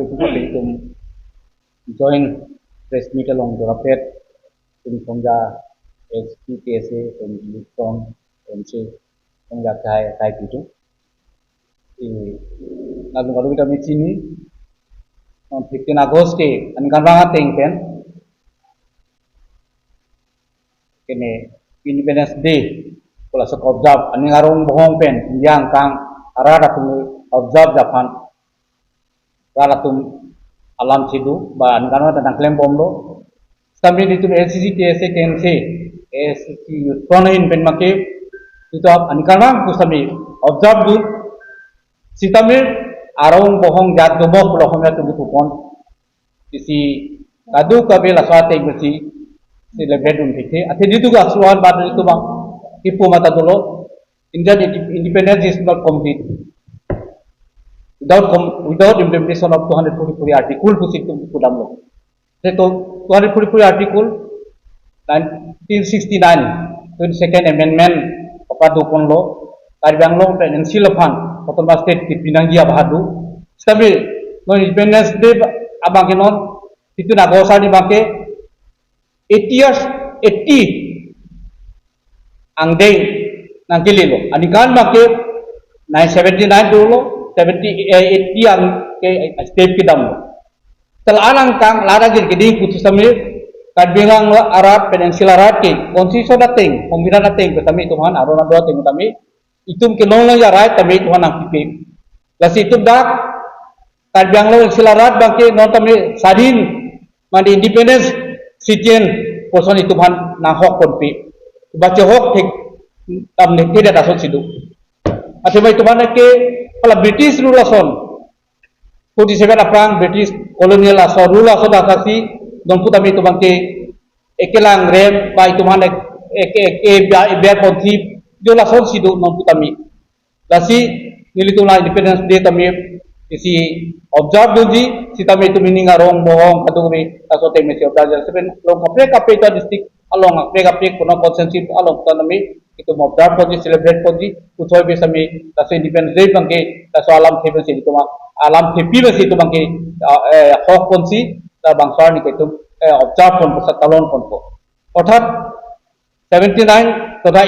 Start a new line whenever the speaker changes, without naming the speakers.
pe ku pe tum join press meet along to rapet tum khongja SPKSA tum from MC khongja kai tu lalu kalau kita meeting ni on 15 August ke ankan ranga tengken kene Independence Day kula sok observe ani ngarong bohong pen yang kang arada tum observe japan rala tum alam sidu ba ankan tentang klaim bomlo sambil itu LCC TSA KNC SCC Yutonin pen make itu ankan ku sambil observe du sitamir arong bohong jat domok lohomnya tu kupon isi kadu kabela swate bersi celebrate untikhe athe ditu ga asluan bad itu bang ipu mata dolo Indian independence is not complete without implementation of 244 article kusitu kudam lo so 244 article 1969 22nd amendment papadu kon lo Karbianglong Peninsular Fund Kotoma State di Pinanggia Bahadu tapi no independence day abang kenon itu nak gosa di bangke 80 years 80 angdeng nangkili lo anikan bangke 979 dulu 80 ang ke state kidam lo telanang tang lara giding putus samir Karbianglong Arab Peninsula Arab ke konstitusi dating pembina dating kami Tuhan arona doa ting kami itum ke nong ya right tapi Tuhan ang pipik lasi itum dak Karbianglong silarat bangke non tami sadin mandi independence citizen poson itu Tuhan nang hok konpi baca hok tek tam ne tidak dasot sidu ate mai Tuhan ke pala British rule ason 47 aprang British colonial ason rule ason asasi don putami itu bangke ekelang rem bai Tuhan biar konti jola sol sidu non putami lasi nilitula independence day tami isi observe doji si tami itu mininga rong bohong katumi tasote mesi observe seben long kapre itu district along kapre kono consensus along tami itu observe doji celebrate doji uthoy besami taso independence day bangke taso alam thebe si itu alam thepi besi itu bangke hok konsi ta bangsar ni itu observe kon satalon kon ko অর্থাৎ 79 তথা